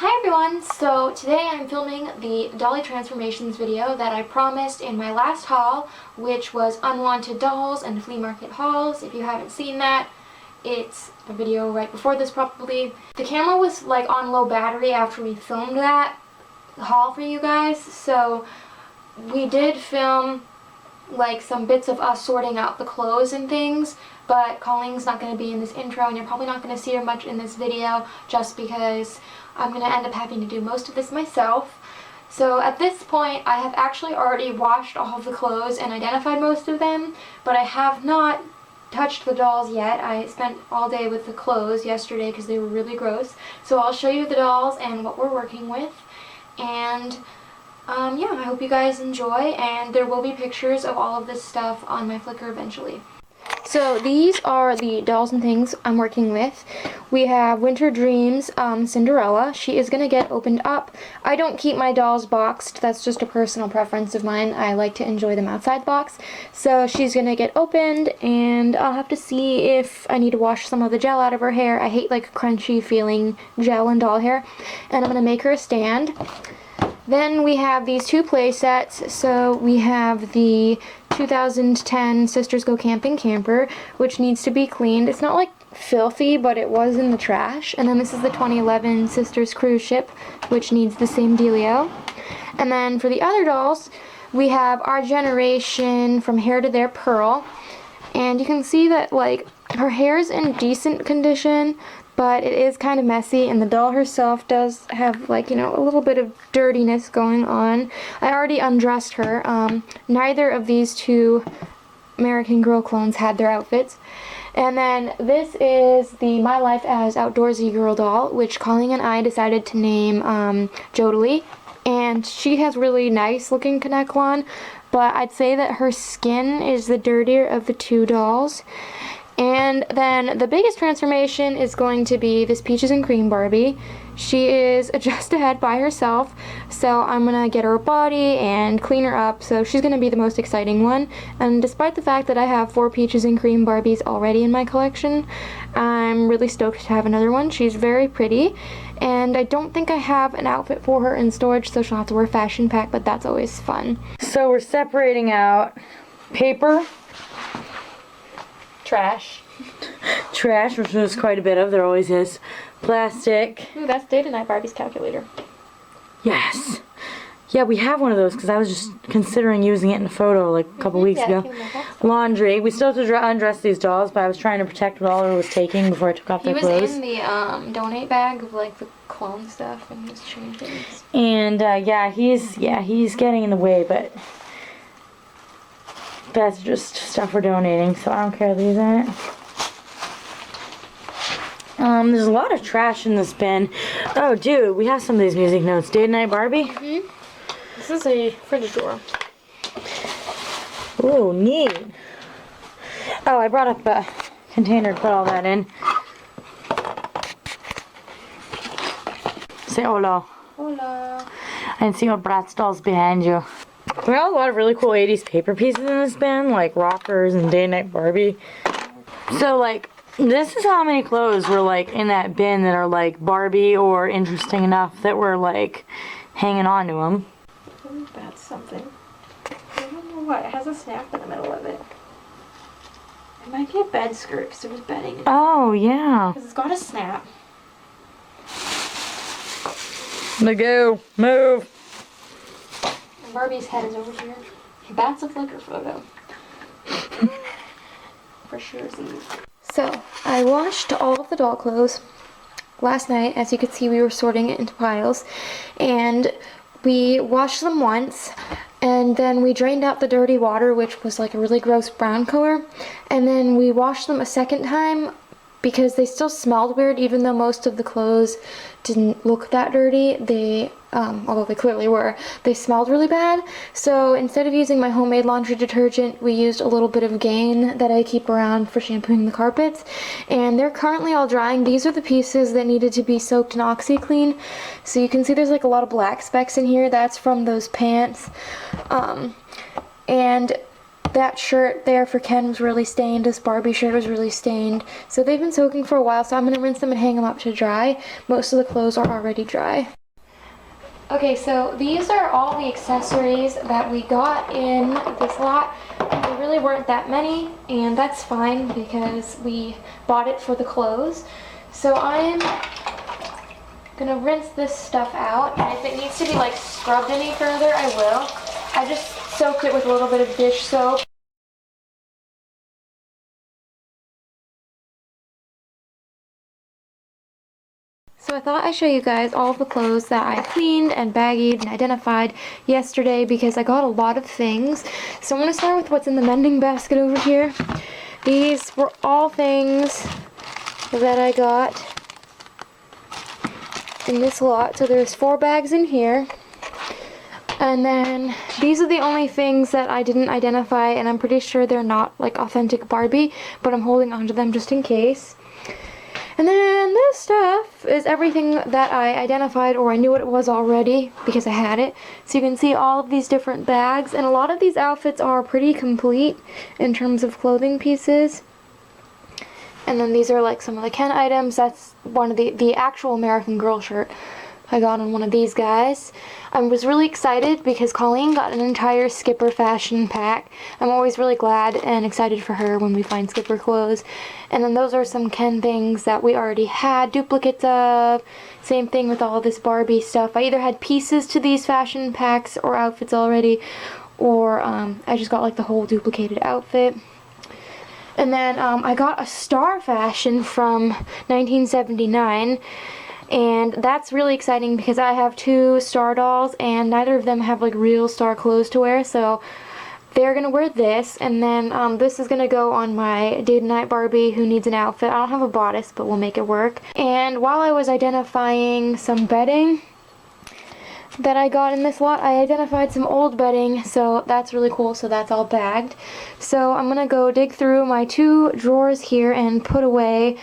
Hi everyone! So today I'm filming the Dolly transformations video that I promised in my last haul, which was Unwanted dolls and flea market hauls. If you haven't seen that, it's the video right before this probably. The camera was like on low battery after we filmed that haul for you guys, so we did film like some bits of us sorting out the clothes and things, but Colleen's not going to be in this intro and you're probably not going to see her much in this video just because I'm going to end up having to do most of this myself. So at this point I have actually already washed all of the clothes and identified most of them, but I have not touched the dolls yet. I spent all day with the clothes yesterday because they were really gross. So I'll show you the dolls and what we're working with, and yeah, I hope you guys enjoy, and there will be pictures of all of this stuff on my Flickr eventually. So these are the dolls and things I'm working with. We have Winter Dreams Cinderella. She is going to get opened up. I don't keep my dolls boxed. That's just a personal preference of mine. I like to enjoy them outside the box. So she's going to get opened, and I'll have to see if I need to wash some of the gel out of her hair. I hate like crunchy feeling gel and doll hair. And I'm going to make her a stand. Then we have these two play sets. So we have the 2010 Sisters Go Camping camper, which needs to be cleaned. It's not like filthy, but it was in the trash. And then this is the 2011 Sisters cruise ship, which needs the same dealio. And then for the other dolls, we have Our Generation from Hair to Their Pearl. And you can see that like her hair is in decent condition, but it is kind of messy, and the doll herself does have, like, you know, a little bit of dirtiness going on. I already undressed her. Neither of these two American Girl clones had their outfits. And then this is the My Life as Outdoorsy Girl doll, which Colleen and I decided to name Dolly. And she has really nice looking neckline, but I'd say that her skin is the dirtier of the two dolls. And then the biggest transformation is going to be this Peaches and Cream Barbie. She is just ahead by herself, so I'm going to get her a body and clean her up, so she's going to be the most exciting one. And despite the fact that I have 4 Peaches and Cream Barbies already in my collection, I'm really stoked to have another one. She's very pretty, and I don't think I have an outfit for her in storage, so she'll have to wear fashion pack, but that's always fun. So we're separating out paper, trash, which there's quite a bit of, there always is, plastic. Ooh, that's Date Night Barbie's calculator. Yes. Yeah, we have one of those because I was just considering using it in a photo like a couple weeks ago. Laundry. We still have to undress these dolls, but I was trying to protect what Oliver was taking before I took off their clothes. He was in the donate bag of like the clone stuff, and he was changing things. And he's getting in the way, but that's just stuff we're donating, so I don't care to use it. There's a lot of trash in this bin. Oh, dude, we have some of these music notes. Date Night Barbie? Mm-hmm. This is a fridge drawer. Ooh, neat. Oh, I brought up a container to put all that in. Say hola. Hola. And see what Bratz dolls behind you. We have a lot of really cool 80s paper pieces in this bin, like rockers and Day Night Barbie. So, like, this is how many clothes were, like, in that bin that are, like, Barbie or interesting enough that we're, like, hanging on to them. That's something. I don't know what. It has a snap in the middle of it. It might be a bed skirt because there was bedding in it. Oh, yeah. Because it's got a snap. Let go. Move. Barbie's head is over here. That's a Flickr photo. For sure. So, I washed all of the doll clothes last night. As you could see, we were sorting it into piles. And we washed them once. And then we drained out the dirty water, which was like a really gross brown color. And then we washed them a second time because they still smelled weird, even though most of the clothes didn't look that dirty. They, although they clearly were, they smelled really bad. So instead of using my homemade laundry detergent, we used a little bit of Gain that I keep around for shampooing the carpets. And they're currently all drying. These are the pieces that needed to be soaked in OxiClean. So you can see there's like a lot of black specks in here. That's from those pants. And That shirt there for Ken was really stained. This Barbie shirt was really stained. So they've been soaking for a while, so I'm going to rinse them and hang them up to dry. Most of the clothes are already dry. Okay, so these are all the accessories that we got in this lot. There really weren't that many, and that's fine because we bought it for the clothes. So I'm gonna rinse this stuff out, and if it needs to be like scrubbed any further, I will. I just soaked it with a little bit of dish soap. So I thought I'd show you guys all of the clothes that I cleaned and baggied and identified yesterday because I got a lot of things. So I'm going to start with what's in the mending basket over here. These were all things that I got in this lot. So there's 4 bags in here. And then these are the only things that I didn't identify, and I'm pretty sure they're not like authentic Barbie, but I'm holding on to them just in case. And then this stuff is everything that I identified, or I knew what it was already because I had it. So you can see all of these different bags, and a lot of these outfits are pretty complete in terms of clothing pieces. And then these are like some of the Ken items. That's one of the actual American Girl shirt I got on one of these guys. I was really excited because Colleen got an entire Skipper fashion pack. I'm always really glad and excited for her when we find Skipper clothes. And then those are some Ken things that we already had duplicates of. Same thing with all this Barbie stuff. I either had pieces to these fashion packs or outfits already, or I just got like the whole duplicated outfit. And then I got a Star fashion from 1979. And that's really exciting because I have 2 Star dolls and neither of them have like real Star clothes to wear, so they're gonna wear this. And then this is gonna go on my date night Barbie who needs an outfit. I don't have a bodice, but we'll make it work. And while I was identifying some bedding that I got in this lot, I identified some old bedding, so that's really cool. So that's all bagged. So I'm gonna go dig through my 2 drawers here and put away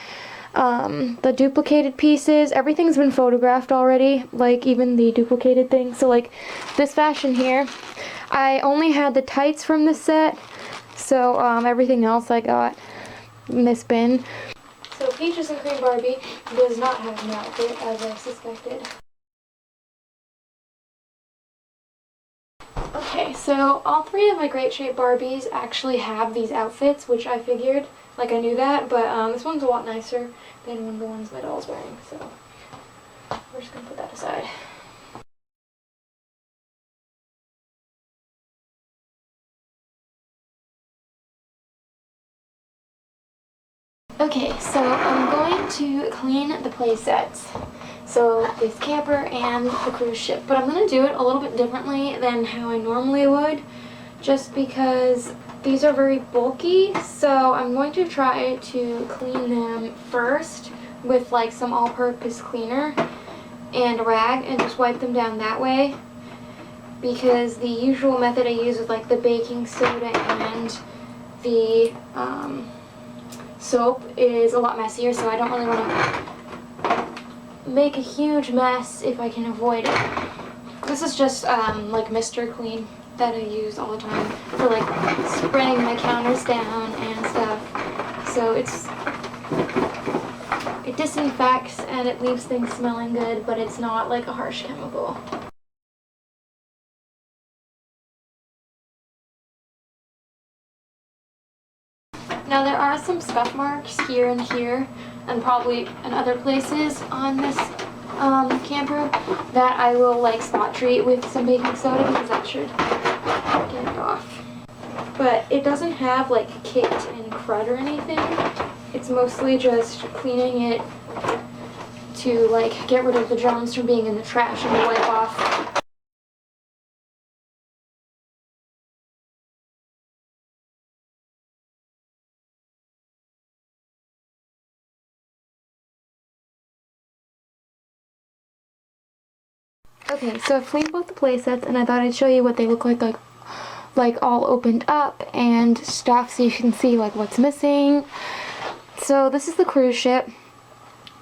the duplicated pieces. Everything's been photographed already, like even the duplicated things. So like this fashion here, I only had the tights from this set, so everything else I got in this bin. So Peaches and Cream Barbie does not have an outfit, as I suspected. Okay, so all 3 of my Great Shape Barbies actually have these outfits, which I figured, like I knew that, but this one's a lot nicer than one of the ones my doll's wearing, so we're just gonna put that aside. Okay, so I'm going to clean the Playsets. So this camper and the cruise ship, but I'm going to do it a little bit differently than how I normally would, just because these are very bulky. So I'm going to try to clean them first with like some all-purpose cleaner and a rag and just wipe them down that way, because the usual method I use with like the baking soda and the soap is a lot messier, so I don't really want to make a huge mess if I can avoid it. This is just like Mr. Clean that I use all the time for like spraying my counters down and stuff. So it disinfects and it leaves things smelling good, but it's not like a harsh chemical. Now there are some scuff marks here and here, and probably in other places on this camper that I will like spot treat with some baking soda, because that should get it off. But it doesn't have like caked in crud or anything. It's mostly just cleaning it to like get rid of the germs from being in the trash and to wipe off. Okay, so I've cleaned both the playsets, and I thought I'd show you what they look like all opened up and stuff, so you can see like what's missing. So this is the cruise ship.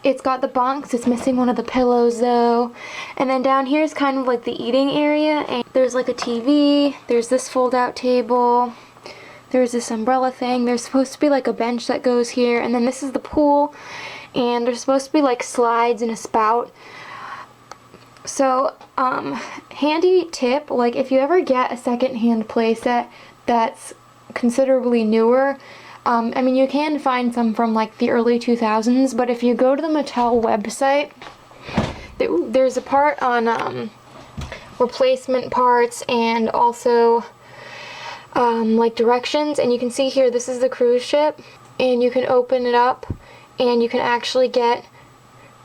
It's got the bunks. It's missing one of the pillows though. And then down here is kind of like the eating area, and there's like a TV. There's this fold-out table. There's this umbrella thing. There's supposed to be like a bench that goes here, and then this is the pool, and there's supposed to be like slides and a spout. So, handy tip, like if you ever get a second-hand playset that's considerably newer, I mean, you can find some from like the early 2000s, but if you go to the Mattel website, there's a part on replacement parts and also like directions, and you can see here this is the cruise ship, and you can open it up and you can actually get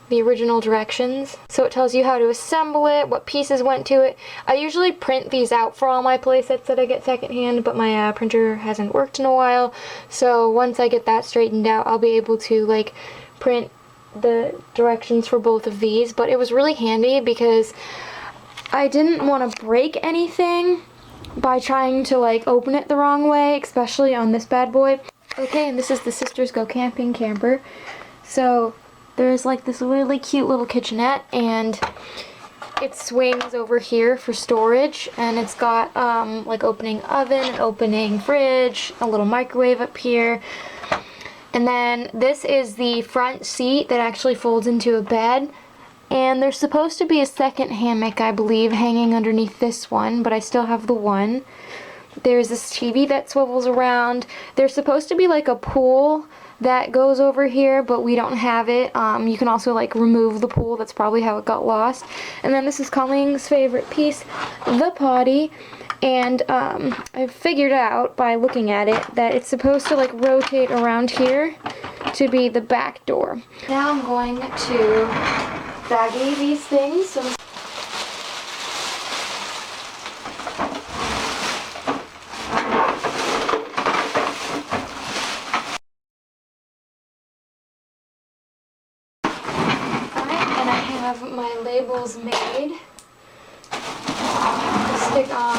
the original directions. So it tells you how to assemble it, what pieces went to it. I usually print these out for all my playsets that I get secondhand, but my printer hasn't worked in a while, so once I get that straightened out, I'll be able to like print the directions for both of these. But it was really handy because I didn't want to break anything by trying to like open it the wrong way, especially on this bad boy. Okay, and this is the Sisters Go Camping camper. So there's like this really cute little kitchenette, and it swings over here for storage, and it's got like opening oven, an opening fridge, a little microwave up here. And then this is the front seat that actually folds into a bed. And there's supposed to be a second hammock, I believe, hanging underneath this one, but I still have the one. There's this TV that swivels around. There's supposed to be like a pool that goes over here, but we don't have it. You can also like remove the pool. That's probably how it got lost. And then this is Colleen's favorite piece, the potty. And I figured out by looking at it that it's supposed to like rotate around here to be the back door. Now I'm going to baggie these things. So my labels made to stick on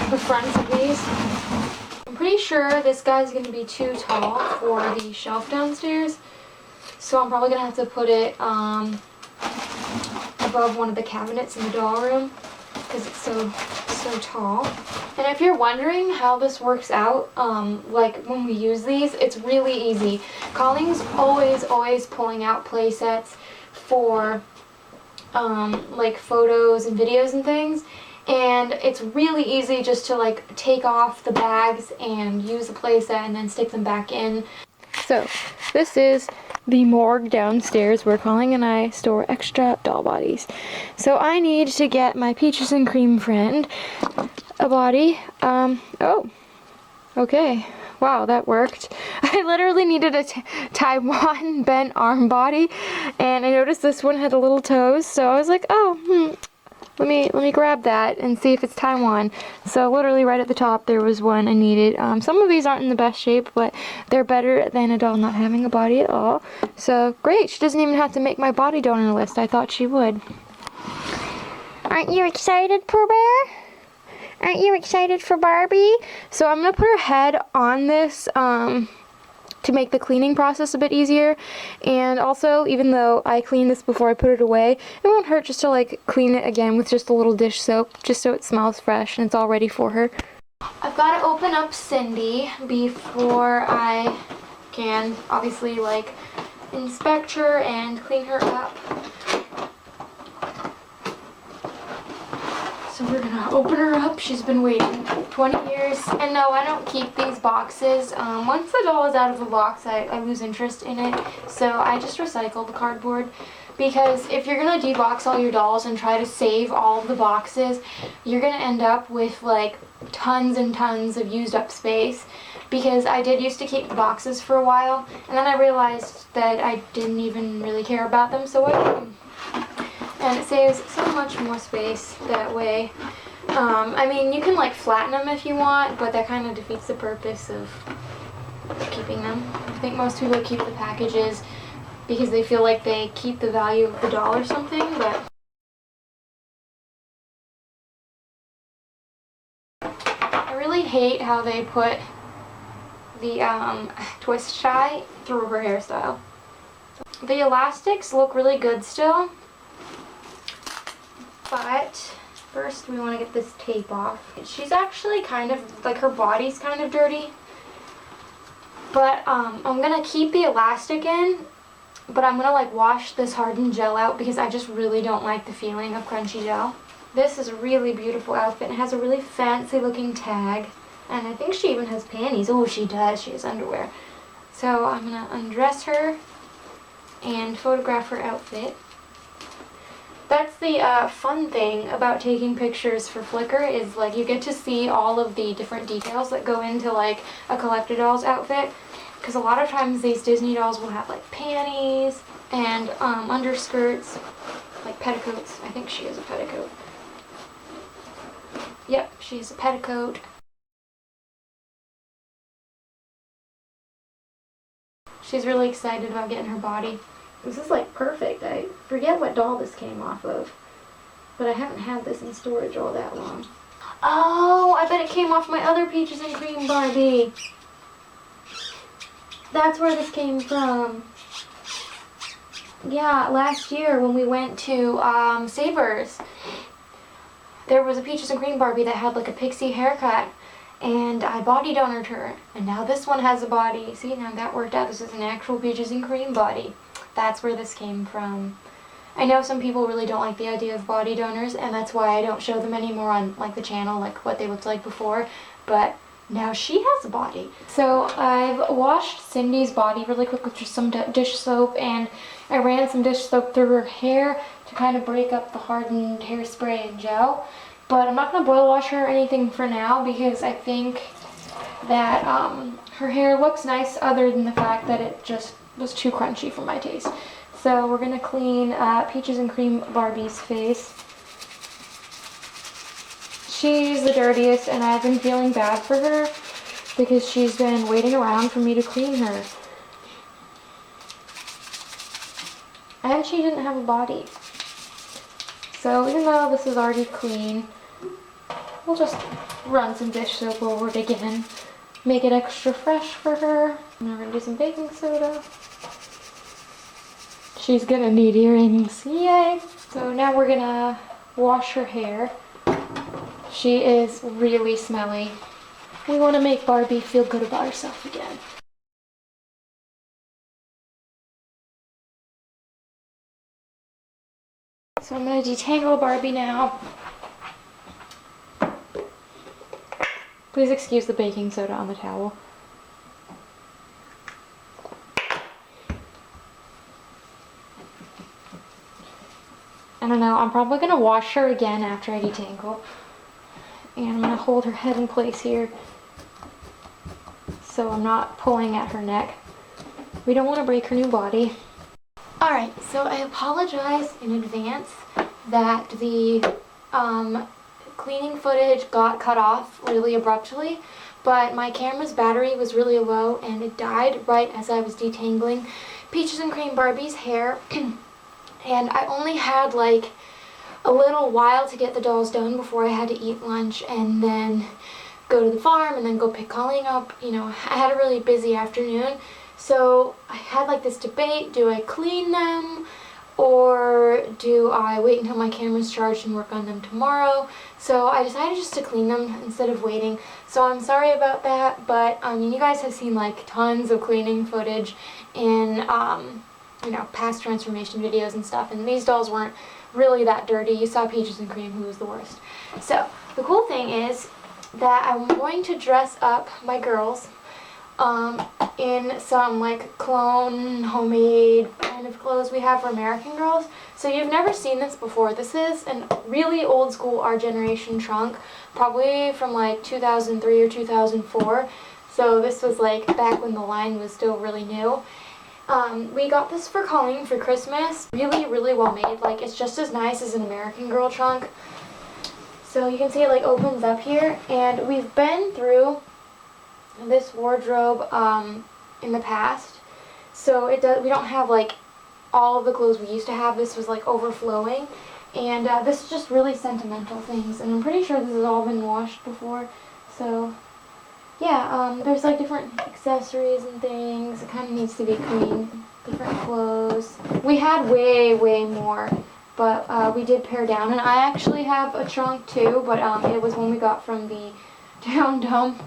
the fronts of these. I'm pretty sure this guy's going to be too tall for the shelf downstairs, so I'm probably going to have to put it above one of the cabinets in the doll room because it's so tall. And if you're wondering how this works out, like when we use these, it's really easy. Colleen's always pulling out play sets for like photos and videos and things, and it's really easy just to like take off the bags and use the playset and then stick them back in. So this is the morgue downstairs where Colleen and I store extra doll bodies. So I need to get my peaches and cream friend a body. Oh, okay. Wow, that worked. I literally needed a Taiwan bent arm body, and I noticed this one had a little toes, so I was like, oh, let me grab that and see if it's Taiwan. So literally right at the top there was one I needed. Some of these aren't in the best shape, but they're better than a doll not having a body at all. So great, she doesn't even have to make my body donor list. I thought she would. Aren't you excited, Pooh Bear? Aren't you excited for Barbie? So I'm going to put her head on this to make the cleaning process a bit easier. And also, even though I cleaned this before I put it away, it won't hurt just to like clean it again with just a little dish soap, just so it smells fresh and it's all ready for her. I've got to open up Cindy before I can obviously like inspect her and clean her up. So we're gonna open her up. She's been waiting 20 years. And no, I don't keep these boxes. Once the doll is out of the box, I lose interest in it. So I just recycle the cardboard. Because if you're gonna debox all your dolls and try to save all of the boxes, you're gonna end up with like tons and tons of used up space. Because I did used to keep the boxes for a while, and then I realized that I didn't even really care about them, so I keep them. And it saves so much more space that way. I mean, you can like flatten them if you want, but that kind of defeats the purpose of keeping them. I think most people keep the packages because they feel like they keep the value of the doll or something, but I really hate how they put the twist tie through her hairstyle. The elastics look really good still, but first we want to get this tape off. She's actually kind of, like her body's kind of dirty. But I'm going to keep the elastic in, but I'm going to like wash this hardened gel out because I just really don't like the feeling of crunchy gel. This is a really beautiful outfit. It has a really fancy looking tag. And I think she even has panties. Oh, she does. She has underwear. So I'm going to undress her and photograph her outfit. That's the fun thing about taking pictures for Flickr is like you get to see all of the different details that go into like a collector doll's outfit. Because a lot of times these Disney dolls will have like panties and underskirts, like petticoats. I think she has a petticoat. Yep, she has a petticoat. She's really excited about getting her body. This is like perfect. I forget what doll this came off of, but I haven't had this in storage all that long. Oh, I bet it came off my other Peaches and Cream Barbie. That's where this came from. Yeah, last year when we went to Savers, there was a Peaches and Cream Barbie that had like a pixie haircut, and I body donored her, and now this one has a body. See, now that worked out. This is an actual Peaches and Cream body. That's where this came from. I know some people really don't like the idea of body donors, and that's why I don't show them anymore on like the channel, like what they looked like before, but now she has a body. So I've washed Cindy's body really quick with just some dish soap, and I ran some dish soap through her hair to kind of break up the hardened hairspray and gel. But I'm not going to boil wash her or anything for now because I think that her hair looks nice other than the fact that it just was too crunchy for my taste. So we're going to clean Peaches and Cream Barbie's face. She's the dirtiest, and I've been feeling bad for her because she's been waiting around for me to clean her. And she didn't have a body. So even though this is already clean, we'll just run some dish soap over it again. Make it extra fresh for her. And we're going to do some baking soda. She's going to need earrings. Yay! So now we're going to wash her hair. She is really smelly. We want to make Barbie feel good about herself again. So I'm going to detangle Barbie now. Please excuse the baking soda on the towel. I don't know, I'm probably going to wash her again after I detangle. And I'm going to hold her head in place here so I'm not pulling at her neck. We don't want to break her new body. Alright, so I apologize in advance that the cleaning footage got cut off really abruptly, but my camera's battery was really low and it died right as I was detangling Peaches and Cream Barbie's hair. And I only had like a little while to get the dolls done before I had to eat lunch and then go to the farm and then go pick Colleen up. You know, I had a really busy afternoon. So I had like this debate, do I clean them or do I wait until my camera's charged and work on them tomorrow? So I decided just to clean them instead of waiting. So I'm sorry about that, but you guys have seen like tons of cleaning footage in you know, past transformation videos and stuff, and these dolls weren't really that dirty. You saw Peaches and Cream, who was the worst. So the cool thing is that I'm going to dress up my girls in some like clone homemade kind of clothes we have for American girls. So you've never seen this before. This is a really old school Our Generation trunk, probably from like 2003 or 2004. So this was like back when the line was still really new. We got this for Colleen for Christmas. Really, really well made. Like, it's just as nice as an American Girl trunk. So you can see it like opens up here. And we've been through this wardrobe in the past. So we don't have like all of the clothes we used to have. This was like overflowing. And this is just really sentimental things. And I'm pretty sure this has all been washed before. So yeah, there's like different accessories and things. It kind of needs to be clean. Different clothes. We had way, way more but we did pare down, and I actually have a trunk too, but it was one we got from the Down Dump.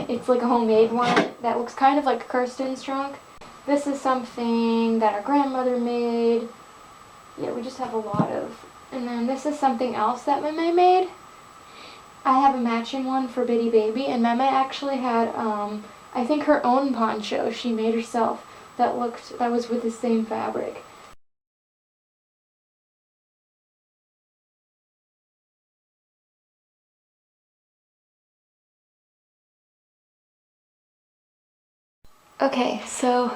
It's like a homemade one that looks kind of like Kirsten's trunk. This is something that our grandmother made. Yeah, we just have a lot of. And then this is something else that Meme made. I have a matching one for Bitty Baby, and Meme actually had I think her own poncho she made herself that was with the same fabric. Okay, so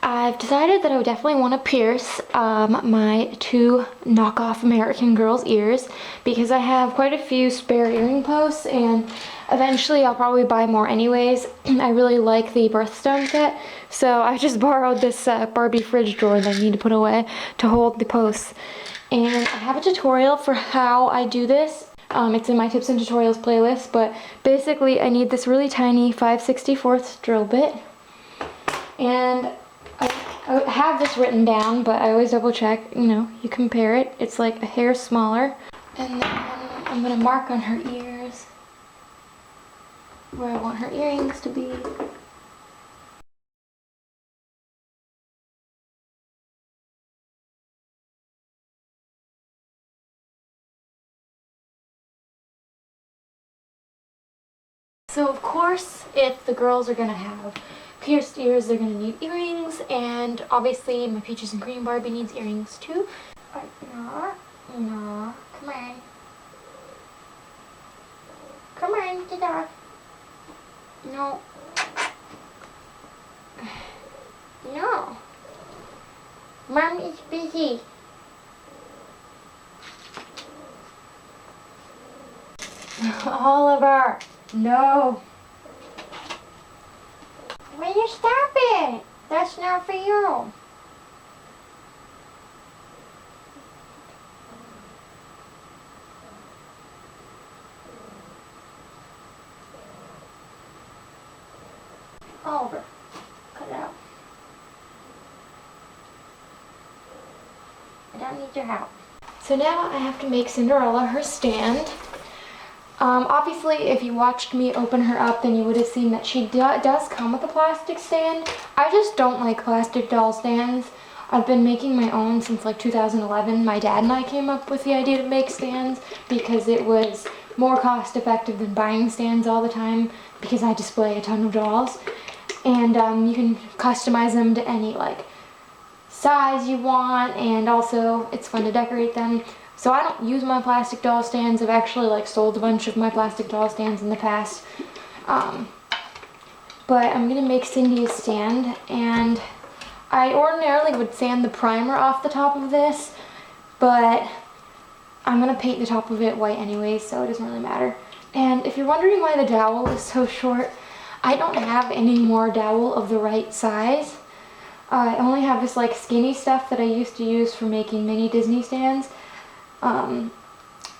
I've decided that I would definitely want to pierce my 2 knockoff American Girls ears because I have quite a few spare earring posts, and eventually I'll probably buy more anyways. I really like the birthstone set, so I just borrowed this Barbie fridge drawer that I need to put away to hold the posts. And I have a tutorial for how I do this. It's in my tips and tutorials playlist, but basically I need this really tiny 5/64 drill bit. And I have this written down, but I always double check, you compare it. It's like a hair smaller. And then I'm gonna mark on her ears where I want her earrings to be. So of course, if the girls are gonna have pierced ears, they're gonna need earrings, and obviously my Peaches and Cream Barbie needs earrings too. No, come on. Come on, get off. No. No. Mom is busy. Oliver, no. Will you stop it? That's not for you. Oliver, cut it out. I don't need your help. So now I have to make Cinderella her stand. Obviously, if you watched me open her up, then you would have seen that she does come with a plastic stand. I just don't like plastic doll stands. I've been making my own since like 2011. My dad and I came up with the idea to make stands because it was more cost effective than buying stands all the time because I display a ton of dolls. And you can customize them to any like size you want, and also it's fun to decorate them. So I don't use my plastic doll stands. I've actually like sold a bunch of my plastic doll stands in the past. But I'm gonna make Cindy a stand, and I ordinarily would sand the primer off the top of this, but I'm gonna paint the top of it white anyway, so it doesn't really matter. And if you're wondering why the dowel is so short, I don't have any more dowel of the right size. I only have this like skinny stuff that I used to use for making mini Disney stands.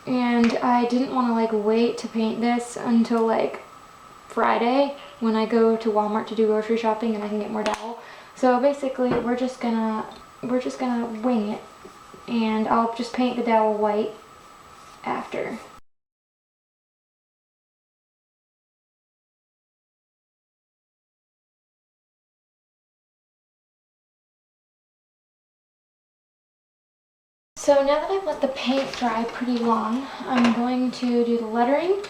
And I didn't want to like wait to paint this until like Friday when I go to Walmart to do grocery shopping and I can get more dowel. So basically we're just gonna wing it, and I'll just paint the dowel white after. So now that I've let the paint dry pretty long, I'm going to do the lettering.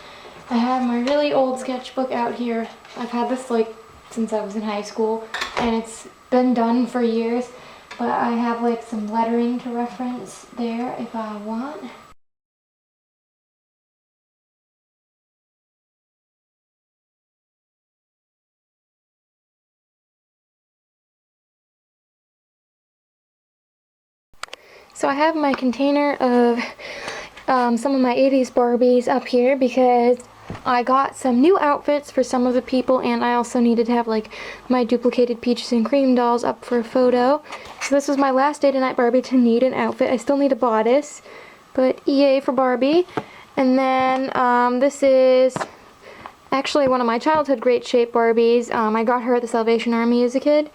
I have my really old sketchbook out here. I've had this like since I was in high school, and it's been done for years, but I have like some lettering to reference there if I want. So I have my container of some of my 80s Barbies up here because I got some new outfits for some of the people, and I also needed to have like my duplicated Peaches and Cream dolls up for a photo. So this was my last day tonight Barbie to need an outfit. I still need a bodice, but yay for Barbie. And then this is actually one of my childhood Great Shape Barbies. I got her at the Salvation Army as a kid,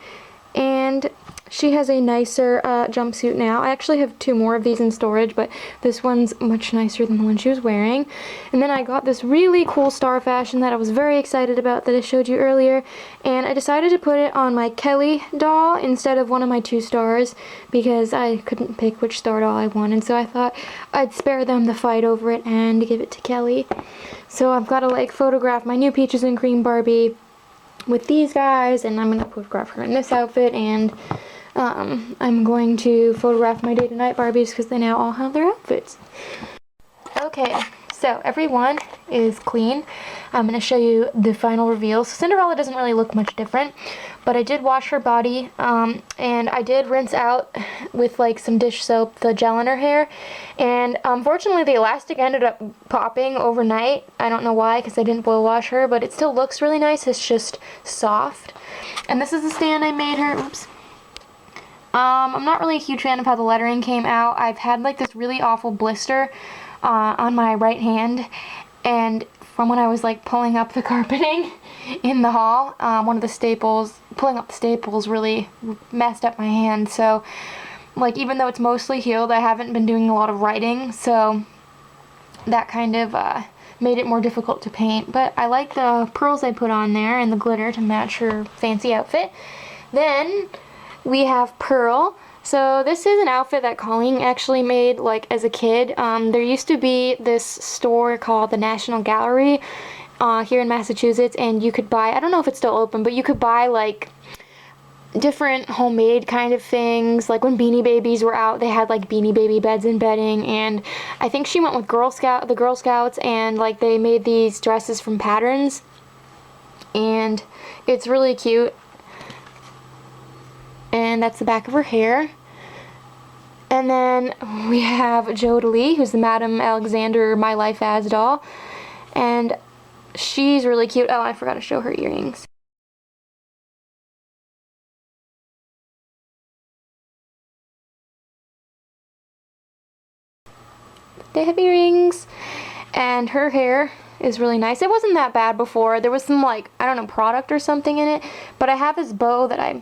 and she has a nicer jumpsuit now. I actually have 2 more of these in storage, but this one's much nicer than the one she was wearing. And then I got this really cool star fashion that I was very excited about that I showed you earlier, and I decided to put it on my Kelly doll instead of one of my 2 stars because I couldn't pick which star doll I wanted, so I thought I'd spare them the fight over it and give it to Kelly. So I've got to like photograph my new Peaches and Cream Barbie with these guys, and I'm going to photograph her in this outfit, and I'm going to photograph my day to night Barbies because they now all have their outfits. Okay, so everyone is clean. I'm going to show you the final reveal. So Cinderella doesn't really look much different, but I did wash her body, and I did rinse out with like some dish soap the gel in her hair, and unfortunately the elastic ended up popping overnight. I don't know why, because I didn't boil wash her, but it still looks really nice. It's just soft. And this is the stand I made her. Oops. I'm not really a huge fan of how the lettering came out. I've had like this really awful blister on my right hand, and from when I was like pulling up the carpeting in the hall, pulling up the staples really messed up my hand. So like even though it's mostly healed, I haven't been doing a lot of writing, so that kind of made it more difficult to paint. But I like the pearls I put on there and the glitter to match her fancy outfit. Then we have Pearl. So this is an outfit that Colleen actually made like as a kid. There used to be this store called the National Gallery here in Massachusetts, and you could buy, I don't know if it's still open, but you could buy like different homemade kind of things. Like when Beanie Babies were out, they had like Beanie Baby beds and bedding, and I think she went with the Girl Scouts, and like they made these dresses from patterns, and it's really cute. And that's the back of her hair. And then we have Dolly, who's the Madame Alexander My Life As doll, and she's really cute. Oh, I forgot to show her earrings. They have earrings, and her hair is really nice. It wasn't that bad before. There was some like, I don't know, product or something in it, but I have this bow that I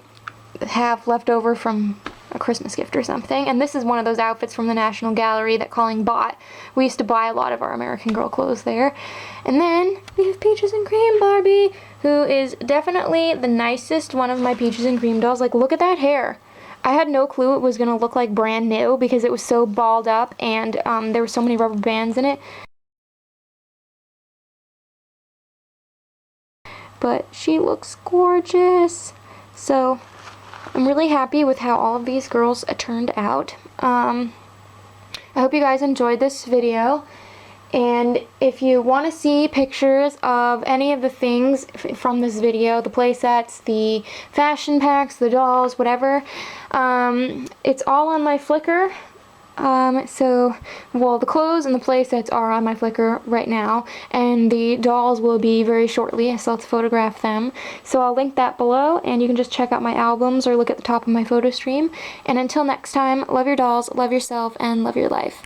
have left over from a Christmas gift or something, and this is one of those outfits from the National Gallery that Colleen bought. We used to buy a lot of our American Girl clothes there. And then we have Peaches and Cream Barbie, who is definitely the nicest one of my Peaches and Cream dolls. Like, look at that hair. I had no clue it was gonna look like brand new because it was so balled up, and there were so many rubber bands in it. But she looks gorgeous. So I'm really happy with how all of these girls turned out. I hope you guys enjoyed this video, and if you want to see pictures of any of the things from this video, the playsets, the fashion packs, the dolls, whatever, it's all on my Flickr. Well, the clothes and the playsets are on my Flickr right now, and the dolls will be very shortly. I still have to photograph them, so I'll link that below, and you can just check out my albums or look at the top of my photo stream. And until next time, love your dolls, love yourself, and love your life.